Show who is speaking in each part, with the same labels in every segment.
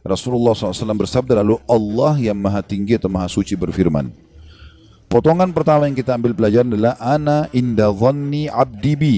Speaker 1: Rasulullah SAW bersabda, lalu Allah yang maha tinggi atau maha suci berfirman. Potongan pertama yang kita ambil pelajaran adalah ana inda dhanni abdi bi.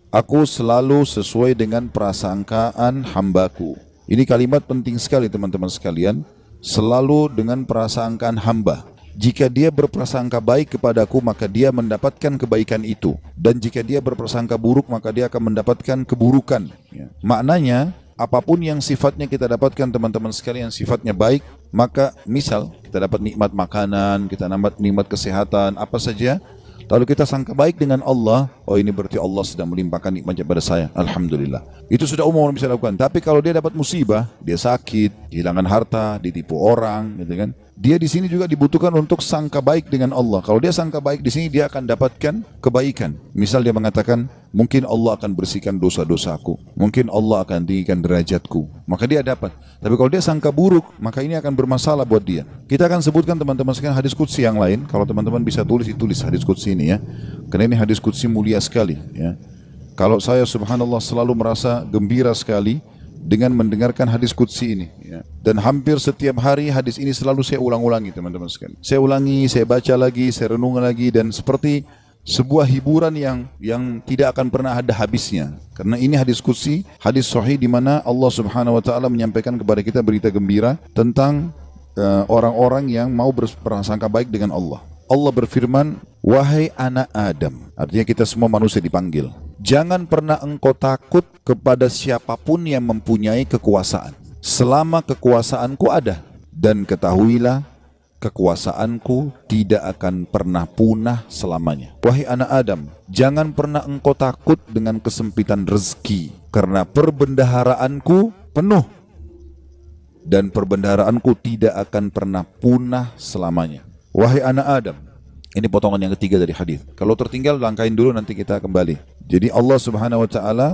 Speaker 1: Aku selalu sesuai dengan prasangkaan hambaku. Ini kalimat penting sekali teman-teman sekalian. Selalu dengan prasangkaan hamba. Jika dia berprasangka baik kepadaku, maka dia mendapatkan kebaikan itu. Dan jika dia berprasangka buruk, maka dia akan mendapatkan keburukan. Maknanya, apapun yang sifatnya kita dapatkan teman-teman sekalian, sifatnya baik, maka misal kita dapat nikmat makanan, kita dapat nikmat kesehatan, apa saja, lalu kita sangka baik dengan Allah, oh ini berarti Allah sedang melimpahkan nikmatnya pada saya, alhamdulillah. Itu sudah umum orang bisa lakukan. Tapi kalau dia dapat musibah, dia sakit, kehilangan harta, ditipu orang, gitu kan. Dia di sini juga dibutuhkan untuk sangka baik dengan Allah. Kalau dia sangka baik di sini, dia akan dapatkan kebaikan. Misal dia mengatakan, mungkin Allah akan bersihkan dosa-dosaku, mungkin Allah akan tinggikan derajatku, maka dia dapat. Tapi kalau dia sangka buruk, maka ini akan bermasalah buat dia. Kita akan sebutkan teman-teman sekalian hadis qudsi yang lain. Kalau teman-teman bisa tulis hadis qudsi ini ya, karena ini hadis qudsi mulia sekali ya. Kalau saya subhanallah selalu merasa gembira sekali dengan mendengarkan hadis qudsi ini ya. Dan hampir setiap hari hadis ini selalu saya ulang-ulangi teman-teman sekalian. Saya ulangi, saya baca lagi, saya renung lagi, dan seperti sebuah hiburan yang tidak akan pernah ada habisnya. Karena ini hadis qudsi, hadis sahih di mana Allah Subhanahu wa taala menyampaikan kepada kita berita gembira tentang orang-orang yang mau berprasangka baik dengan Allah. Allah berfirman, wahai anak Adam, artinya kita semua manusia dipanggil. Jangan pernah engkau takut kepada siapapun yang mempunyai kekuasaan, selama kekuasaanku ada. Dan ketahuilah, kekuasaanku tidak akan pernah punah selamanya. Wahai anak Adam, jangan pernah engkau takut dengan kesempitan rezeki, karena perbendaharaanku penuh. Dan perbendaharaanku tidak akan pernah punah selamanya. Wahai anak Adam, ini potongan yang ketiga dari hadis. Kalau tertinggal langkahin dulu, nanti kita kembali. Jadi Allah Subhanahu wa taala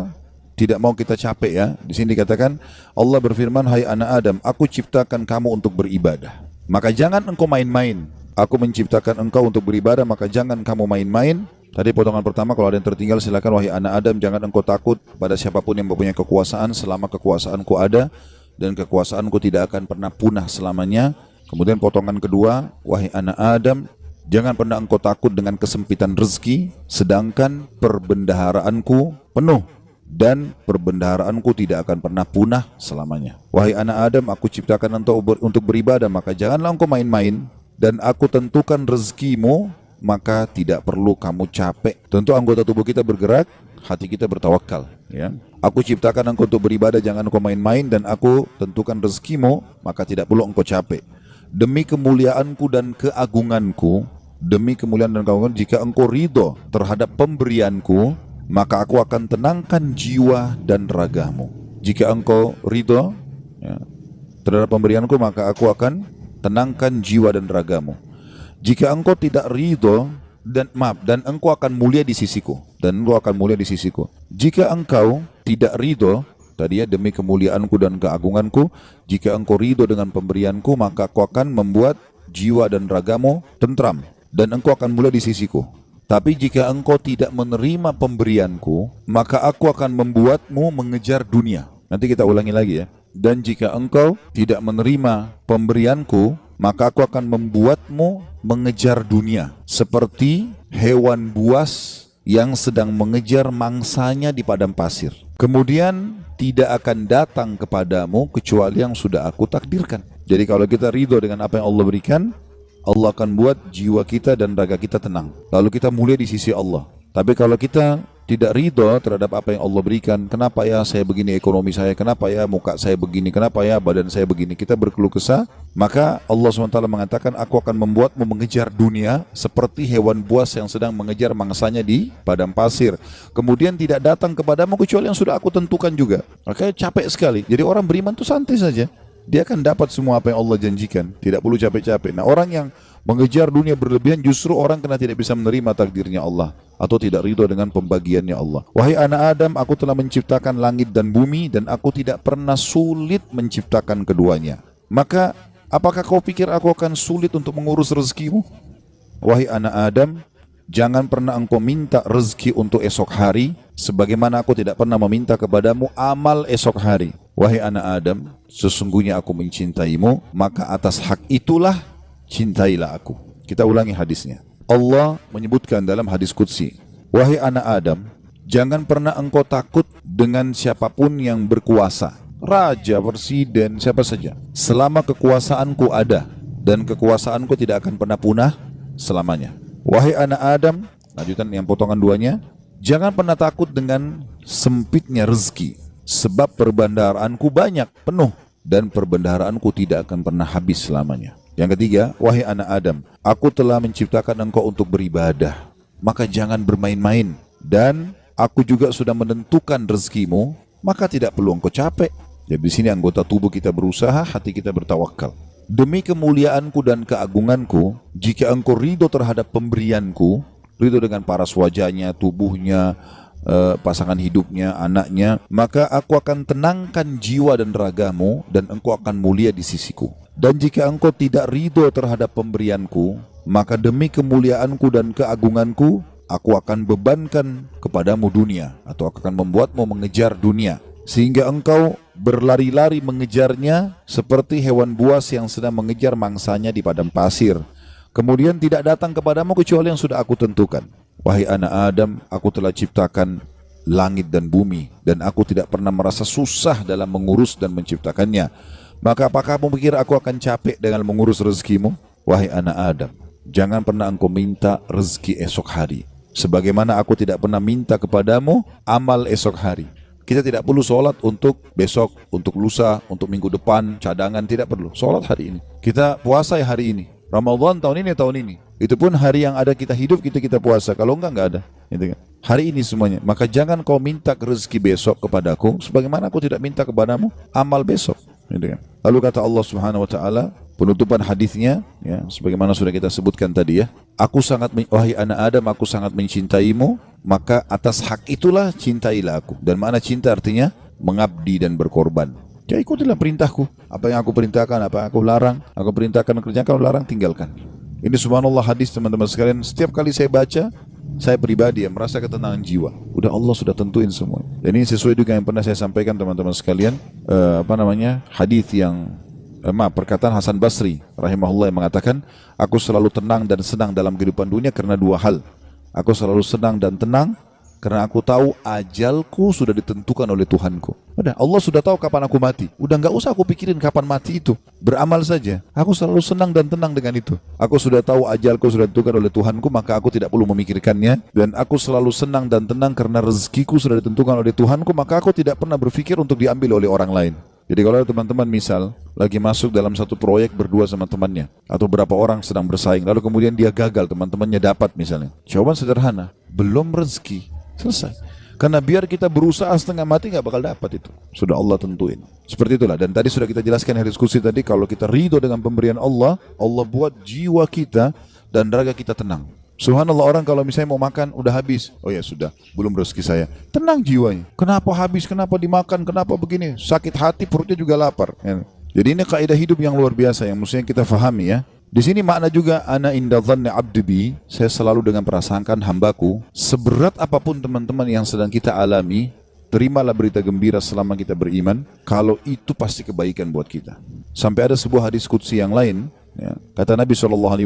Speaker 1: tidak mau kita capek ya. Di sini dikatakan Allah berfirman, hai anak Adam, aku ciptakan kamu untuk beribadah, maka jangan engkau main-main. Aku menciptakan engkau untuk beribadah, maka jangan kamu main-main. Tadi potongan pertama, kalau ada yang tertinggal silakan. Wahai anak Adam, jangan engkau takut pada siapapun yang mempunyai kekuasaan, selama kekuasaanku ada, dan kekuasaanku tidak akan pernah punah selamanya. Kemudian potongan kedua, wahai anak Adam, jangan pernah engkau takut dengan kesempitan rezeki, sedangkan perbendaharaanku penuh, dan perbendaharaanku tidak akan pernah punah selamanya. Wahai anak Adam, aku ciptakan untuk beribadah, maka janganlah engkau main-main, dan aku tentukan rezekimu, maka tidak perlu kamu capek. Tentu anggota tubuh kita bergerak, hati kita bertawakal ya. Aku ciptakan engkau untuk beribadah, jangan engkau main-main, dan aku tentukan rezekimu, maka tidak perlu engkau capek. Demi kemuliaanku dan keagunganku, jika engkau ridho terhadap pemberianku, maka aku akan tenangkan jiwa dan ragamu. Jika engkau ridho ya, terhadap pemberianku, maka aku akan tenangkan jiwa dan ragamu. Jika engkau tidak ridho, dan engkau akan mulia di sisiku. Jika engkau tidak ridho, tadi ya, demi kemuliaanku dan keagunganku, jika engkau ridho dengan pemberianku, maka aku akan membuat jiwa dan ragamu tentram, dan engkau akan mulia di sisiku. Tapi jika engkau tidak menerima pemberianku, maka aku akan membuatmu mengejar dunia. Nanti kita ulangi lagi ya. Dan jika engkau tidak menerima pemberianku, maka aku akan membuatmu mengejar dunia, seperti hewan buas yang sedang mengejar mangsanya di padang pasir. Kemudian tidak akan datang kepadamu kecuali yang sudah aku takdirkan. Jadi kalau kita ridho dengan apa yang Allah berikan, Allah akan buat jiwa kita dan raga kita tenang, lalu kita mulia di sisi Allah. Tapi kalau kita tidak ridho terhadap apa yang Allah berikan, kenapa ya saya begini ekonomi saya, kenapa ya muka saya begini, kenapa ya badan saya begini, kita berkeluh kesah, maka Allah SWT mengatakan, aku akan membuatmu mengejar dunia seperti hewan buas yang sedang mengejar mangsanya di padang pasir. Kemudian tidak datang kepadamu kecuali yang sudah aku tentukan juga. Makanya capek sekali. Jadi orang beriman itu santai saja, dia akan dapat semua apa yang Allah janjikan, tidak perlu capek-capek. Nah, orang yang mengejar dunia berlebihan justru orang karena tidak bisa menerima takdirnya Allah atau tidak ridho dengan pembagiannya Allah. Wahai anak Adam, aku telah menciptakan langit dan bumi, dan aku tidak pernah sulit menciptakan keduanya. Maka apakah kau pikir aku akan sulit untuk mengurus rezekimu? Wahai anak Adam, jangan pernah engkau minta rezeki untuk esok hari, sebagaimana aku tidak pernah meminta kepadamu amal esok hari. Wahai anak Adam, sesungguhnya aku mencintaimu, maka atas hak itulah cintailah aku. Kita ulangi hadisnya. Allah menyebutkan dalam hadis qudsi, wahai anak Adam, jangan pernah engkau takut dengan siapapun yang berkuasa, raja, presiden, siapa saja, selama kekuasaanku ada, dan kekuasaanku tidak akan pernah punah selamanya. Wahai anak Adam, lanjutan yang potongan duanya, jangan pernah takut dengan sempitnya rezeki, sebab perbendaharaanku banyak, penuh, dan perbendaharaanku tidak akan pernah habis selamanya. Yang ketiga, wahai anak Adam, aku telah menciptakan engkau untuk beribadah, maka jangan bermain-main. Dan aku juga sudah menentukan rezekimu, maka tidak perlu engkau capek. Jadi di sini anggota tubuh kita berusaha, hati kita bertawakal. Demi kemuliaanku dan keagunganku, jika engkau ridho terhadap pemberianku, ridho dengan paras wajahnya, tubuhnya, pasangan hidupnya, anaknya, maka aku akan tenangkan jiwa dan ragamu, dan engkau akan mulia di sisiku. Dan jika engkau tidak ridho terhadap pemberianku, maka demi kemuliaanku dan keagunganku, aku akan bebankan kepadamu dunia, atau akan membuatmu mengejar dunia, sehingga engkau berlari-lari mengejarnya seperti hewan buas yang sedang mengejar mangsanya di padang pasir. Kemudian tidak datang kepadamu kecuali yang sudah aku tentukan. Wahai anak Adam, aku telah ciptakan langit dan bumi, dan aku tidak pernah merasa susah dalam mengurus dan menciptakannya. Maka apakah kamu pikir aku akan capek dengan mengurus rezekimu? Wahai anak Adam, jangan pernah engkau minta rezeki esok hari, sebagaimana aku tidak pernah minta kepadamu amal esok hari. Kita tidak perlu sholat untuk besok, untuk lusa, untuk minggu depan, cadangan, tidak perlu. Sholat hari ini. Kita puasa hari ini. Ramadan tahun ini. Itu pun hari yang ada kita hidup, kita puasa. Kalau enggak ada. Gitu kan? Hari ini semuanya. Maka jangan kau minta rezeki besok kepadaku, sebagaimana aku tidak minta kepadamu amal besok. Gitu kan? Lalu kata Allah Subhanahu Wa Taala, penutupan hadisnya, ya, sebagaimana sudah kita sebutkan tadi ya. Wahai anak Adam, aku sangat mencintaimu, maka atas hak itulah cintailah aku. Dan makna cinta artinya mengabdi dan berkorban. Ya ikutilah perintahku. Apa yang aku perintahkan, apa yang aku larang, aku perintahkan kerjakan, larang tinggalkan. Ini subhanallah hadis teman-teman sekalian. Setiap kali saya baca, saya pribadi ya merasa ketenangan jiwa. Udah Allah sudah tentuin semua. Dan ini sesuai juga yang pernah saya sampaikan teman-teman sekalian. Hadis yang perkataan Hasan Basri rahimahullah yang mengatakan, aku selalu tenang dan senang dalam kehidupan dunia karena dua hal. Aku selalu senang dan tenang karena aku tahu ajalku sudah ditentukan oleh Tuhanku. Udah, Allah sudah tahu kapan aku mati. Udah nggak usah aku pikirin kapan mati itu. Beramal saja. Aku selalu senang dan tenang dengan itu. Aku sudah tahu ajalku sudah ditentukan oleh Tuhanku, maka aku tidak perlu memikirkannya. Dan aku selalu senang dan tenang karena rezekiku sudah ditentukan oleh Tuhanku, maka aku tidak pernah berpikir untuk diambil oleh orang lain. Jadi kalau teman-teman misal lagi masuk dalam satu proyek berdua sama temannya, atau berapa orang sedang bersaing, lalu kemudian dia gagal, teman-temannya dapat misalnya. Jawaban sederhana, belum rezeki. Selesai. Karena biar kita berusaha setengah mati nggak bakal dapat itu. Sudah Allah tentuin. Seperti itulah. Dan tadi sudah kita jelaskan di diskusi tadi, kalau kita ridho dengan pemberian Allah, Allah buat jiwa kita dan raga kita tenang. Subhanallah, orang kalau misalnya mau makan udah habis, oh ya sudah, belum rezeki saya. Tenang jiwanya. Kenapa habis? Kenapa dimakan? Kenapa begini? Sakit hati, perutnya juga lapar. Jadi ini kaidah hidup yang luar biasa yang mestinya kita fahami ya. Di sini makna juga ana inda dhanni abdi bi, saya selalu dengan prasangkaan hambaku. Seberat apapun teman-teman yang sedang kita alami, terimalah berita gembira selama kita beriman, kalau itu pasti kebaikan buat kita. Sampai ada sebuah hadis qudsi yang lain, ya, kata Nabi SAW,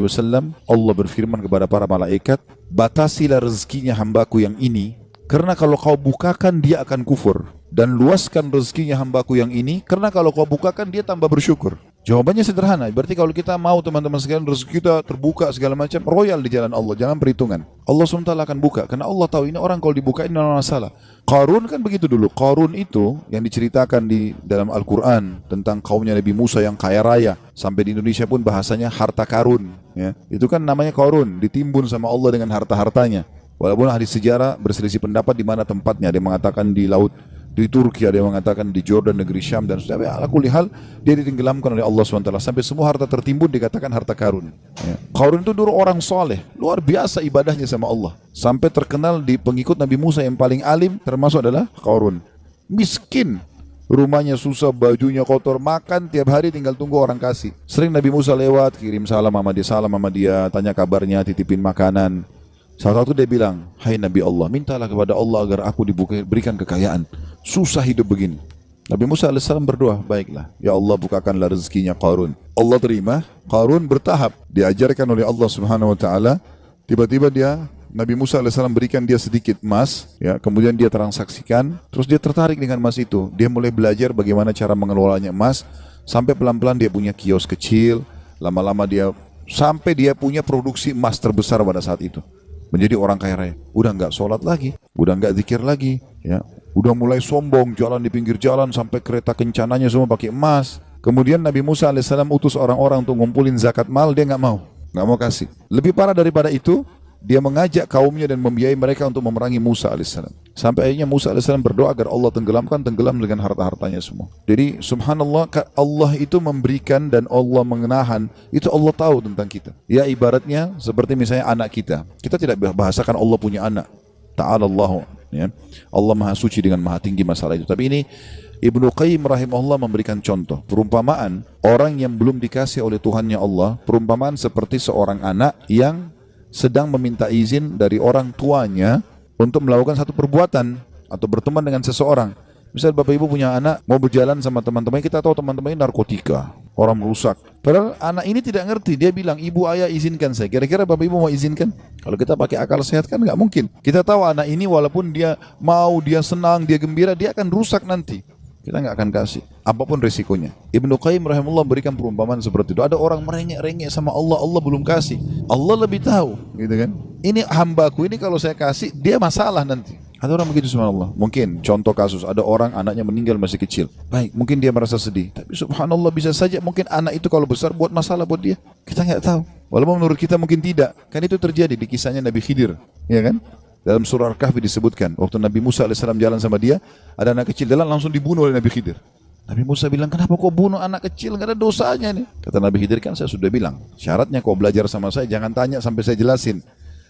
Speaker 1: Allah berfirman kepada para malaikat, batasilah rezekinya hambaku yang ini, karena kalau kau bukakan dia akan kufur. Dan luaskan rezekinya hambaku yang ini, karena kalau kau bukakan dia tambah bersyukur. Jawabannya sederhana, berarti kalau kita mau teman-teman sekalian rezeki kita terbuka segala macam, royal di jalan Allah, jangan perhitungan. Allah SWT akan buka, karena Allah tahu ini orang kalau dibukain tidak masalah. Qarun kan begitu dulu. Qarun itu yang diceritakan di dalam Al-Quran tentang kaumnya Nabi Musa yang kaya raya. Sampai di Indonesia pun bahasanya harta karun. Ya. Itu kan namanya Qarun, ditimbun sama Allah dengan harta-hartanya. Walaupun hadis sejarah berselisih pendapat di mana tempatnya. Ada yang mengatakan di laut, di Turki, ada yang mengatakan di Jordan, negeri Syam, dan sudah ala kulli hal dia ditenggelamkan oleh Allah SWT sampai semua harta tertimbun dikatakan harta karun. Ya. Qarun itu dulu orang soleh, luar biasa ibadahnya sama Allah, sampai terkenal di pengikut Nabi Musa yang paling alim termasuk adalah Qarun. Miskin, rumahnya susah, bajunya kotor, makan tiap hari tinggal tunggu orang kasih. Sering Nabi Musa lewat, kirim salam sama dia, tanya kabarnya, titipin makanan. Salah satu dia bilang, hai Nabi Allah, mintalah kepada Allah agar aku diberikan kekayaan. Susah hidup begini. Nabi Musa alaihissalam berdoa, baiklah, ya Allah bukakanlah rezekinya Qarun. Allah terima, Qarun bertahap, diajarkan oleh Allah Subhanahu Wa Taala. Tiba-tiba Nabi Musa alaihissalam berikan dia sedikit emas, ya, kemudian dia transaksikan, terus dia tertarik dengan emas itu. Dia mulai belajar bagaimana cara mengelolanya emas, sampai pelan-pelan dia punya kios kecil, lama-lama sampai dia punya produksi emas terbesar pada saat itu. Menjadi orang kaya raya. Udah nggak sholat lagi, udah nggak zikir lagi, ya. Udah mulai sombong, jalan di pinggir jalan sampai kereta kencananya semua pakai emas. Kemudian Nabi Musa alaihissalam utus orang-orang untuk ngumpulin zakat mal, dia nggak mau kasih. Lebih parah daripada itu, dia mengajak kaumnya dan membiayai mereka untuk memerangi Musa alaihissalam. Sampai akhirnya Musa alaihissalam berdoa agar Allah tenggelam dengan harta-hartanya semua. Jadi subhanallah, Allah itu memberikan dan Allah mengenahan, itu Allah tahu tentang kita. Ya ibaratnya seperti misalnya anak kita. Kita tidak bahasakan Allah punya anak. Ta'alallahu, ya. Allah maha suci dengan maha tinggi masalah itu. Tapi ini Ibnu Qayyim rahimahullah memberikan contoh. Perumpamaan orang yang belum dikasih oleh Tuhannya Allah, perumpamaan seperti seorang anak yang sedang meminta izin dari orang tuanya untuk melakukan satu perbuatan atau berteman dengan seseorang. Misal bapak ibu punya anak, mau berjalan sama teman-teman, kita tahu teman-teman ini narkotika, orang merusak. Padahal anak ini tidak ngerti, dia bilang, ibu ayah izinkan saya. Kira-kira bapak ibu mau izinkan? Kalau kita pakai akal sehat kan nggak mungkin. Kita tahu anak ini walaupun dia mau, dia senang, dia gembira, dia akan rusak nanti. Kita nggak akan kasih, apapun risikonya. Ibnu Qayyim rahimahullah berikan perumpamaan seperti itu. Ada orang merengek-rengek sama Allah, Allah belum kasih. Allah lebih tahu, gitu kan? Ini hambaku ini kalau saya kasih, dia masalah nanti. Ada orang begitu subhanallah. Mungkin contoh kasus, ada orang anaknya meninggal masih kecil. Baik, mungkin dia merasa sedih. Tapi subhanallah bisa saja mungkin anak itu kalau besar buat masalah buat dia. Kita nggak tahu. Walaupun menurut kita mungkin tidak. Kan itu terjadi di kisahnya Nabi Khidir, ya kan? Dalam surah Al-Kahfi disebutkan, waktu Nabi Musa alaihissalam jalan sama dia, ada anak kecil jalan langsung dibunuh oleh Nabi Khidir. Nabi Musa bilang, kenapa kau bunuh anak kecil? Nggak ada dosanya nih. Kata Nabi Khidir, kan saya sudah bilang, syaratnya kau belajar sama saya, jangan tanya sampai saya jelasin.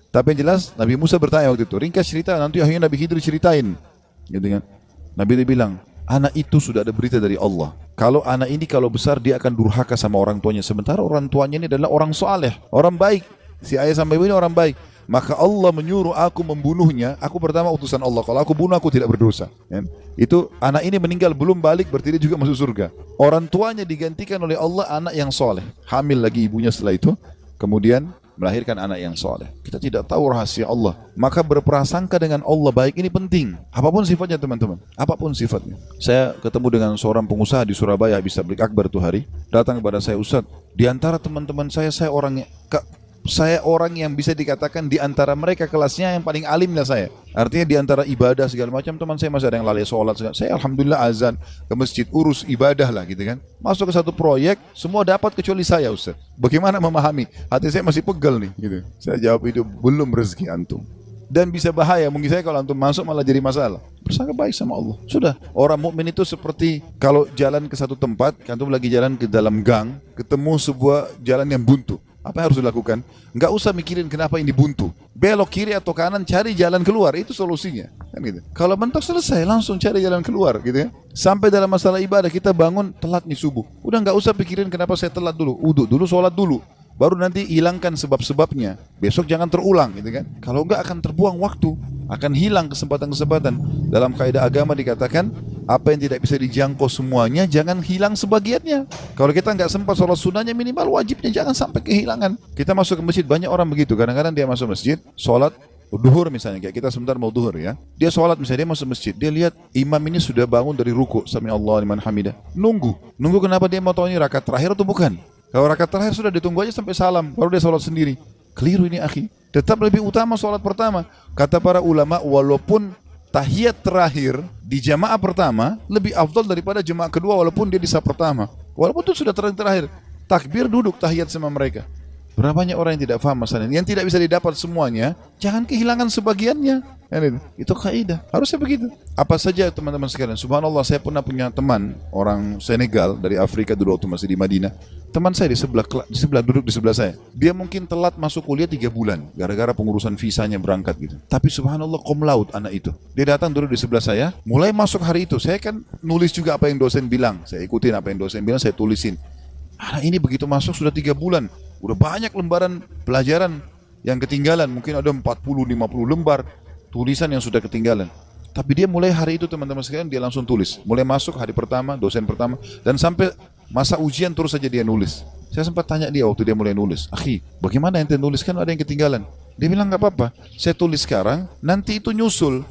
Speaker 1: Tapi yang jelas, Nabi Musa bertanya waktu itu, ringkas cerita, nanti akhirnya Nabi Khidir ceritain. Gitu kan? Nabi dia bilang, anak itu sudah ada berita dari Allah. Kalau anak ini kalau besar, dia akan durhaka sama orang tuanya. Sementara orang tuanya ini adalah orang soleh, orang baik. Si ayah sampai ibu ini orang baik. Maka Allah menyuruh aku membunuhnya. Aku pertama utusan Allah. Kalau aku bunuh aku tidak berdosa, ya. Itu anak ini meninggal belum balik, berarti dia juga masuk surga. Orang tuanya digantikan oleh Allah anak yang soleh. Hamil lagi ibunya setelah itu, kemudian melahirkan anak yang soleh. Kita tidak tahu rahasia Allah. Maka berprasangka dengan Allah baik ini penting. Apapun sifatnya teman-teman, apapun sifatnya. Saya ketemu dengan seorang pengusaha di Surabaya, habis tabligh akbar tuh hari. Datang kepada saya, Ustaz, di antara teman-teman saya orang yang bisa dikatakan di antara mereka kelasnya yang paling alim lah saya. Artinya di antara ibadah segala macam, teman saya masih ada yang lalai sholat. Saya alhamdulillah azan ke masjid, urus ibadah lah gitu kan. Masuk ke satu proyek, semua dapat kecuali saya, Ustaz. Bagaimana memahami? Hati saya masih pegel nih gitu. Saya jawab, itu belum rezeki antum. Dan bisa bahaya, mungkin saya kalau antum masuk malah jadi masalah. Bersangka baik sama Allah. Sudah, orang mukmin itu seperti kalau jalan ke satu tempat, antum lagi jalan ke dalam gang, ketemu sebuah jalan yang buntu. Apa yang harus dilakukan? Nggak usah mikirin kenapa ini buntu. Belok kiri atau kanan, cari jalan keluar. Itu solusinya. Kan gitu. Kalau mentok selesai, langsung cari jalan keluar. Gitu ya. Sampai dalam masalah ibadah, kita bangun telat nih subuh. Udah nggak usah pikirin kenapa saya telat dulu. Uduk dulu, sholat dulu. Baru nanti hilangkan sebab-sebabnya. Besok jangan terulang. Gitu kan. Kalau nggak akan terbuang waktu. Akan hilang kesempatan-kesempatan. Dalam kaidah agama dikatakan, apa yang tidak bisa dijangkau semuanya, jangan hilang sebagiannya. Kalau kita nggak sempat sholat sunnahnya, minimal wajibnya jangan sampai kehilangan. Kita masuk ke masjid, banyak orang begitu. Kadang-kadang dia masuk masjid, sholat duhur misalnya, kayak kita sebentar mau duhur ya. Dia sholat misalnya, dia masuk masjid, dia lihat imam ini sudah bangun dari ruku, sami Allah liman hamidah. Nunggu kenapa dia mau tahu ini rakaat terakhir atau bukan? Kalau rakaat terakhir sudah ditunggu aja sampai salam, baru dia sholat sendiri. Keliru ini akhi. Tetap lebih utama sholat pertama. Kata para ulama, walaupun tahiyat terakhir di jamaah pertama lebih afdal daripada jamaah kedua walaupun dia di saf pertama. Walaupun itu sudah terakhir. Takbir duduk tahiyat sama mereka. Berapa banyak orang yang tidak paham masalah ini. Yang tidak bisa didapat semuanya, jangan kehilangan sebagiannya. Itu kaidah. Harusnya begitu. Apa saja teman-teman sekalian. Subhanallah, saya pernah punya teman orang Senegal dari Afrika dulu waktu masih di Madinah. Teman saya di sebelah duduk di sebelah saya. Dia mungkin telat masuk kuliah 3 bulan gara-gara pengurusan visanya berangkat gitu. Tapi subhanallah cum laude anak itu. Dia datang duduk di sebelah saya. Mulai masuk hari itu, saya kan nulis juga apa yang dosen bilang. Saya ikutin apa yang dosen bilang, saya tulisin. Anak ini begitu masuk sudah 3 bulan. Udah banyak lembaran pelajaran yang ketinggalan. Mungkin ada 40-50 lembar tulisan yang sudah ketinggalan. Tapi dia mulai hari itu teman-teman sekalian dia langsung tulis. Mulai masuk hari pertama, dosen pertama, dan sampai masa ujian terus saja dia nulis. Saya sempat tanya dia waktu dia mulai nulis, "Akhi, bagaimana ente nulis, kan ada yang ketinggalan?" Dia bilang, "Nggak apa-apa, saya tulis sekarang, nanti itu nyusul.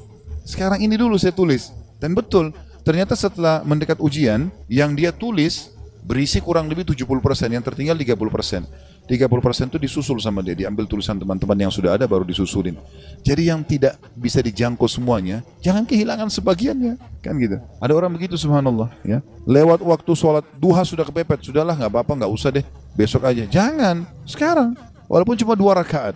Speaker 1: Sekarang ini dulu saya tulis." Dan betul, ternyata setelah mendekat ujian, yang dia tulis berisi kurang lebih 70%, yang tertinggal 30%. 30% itu disusul sama dia, diambil tulisan teman-teman yang sudah ada baru disusulin. Jadi yang tidak bisa dijangkau semuanya, jangan kehilangan sebagiannya, kan gitu. Ada orang begitu, subhanallah, ya. Lewat waktu sholat duha sudah kepepet, sudahlah nggak apa-apa, nggak usah deh, besok aja. Jangan, sekarang, walaupun cuma 2 rakaat.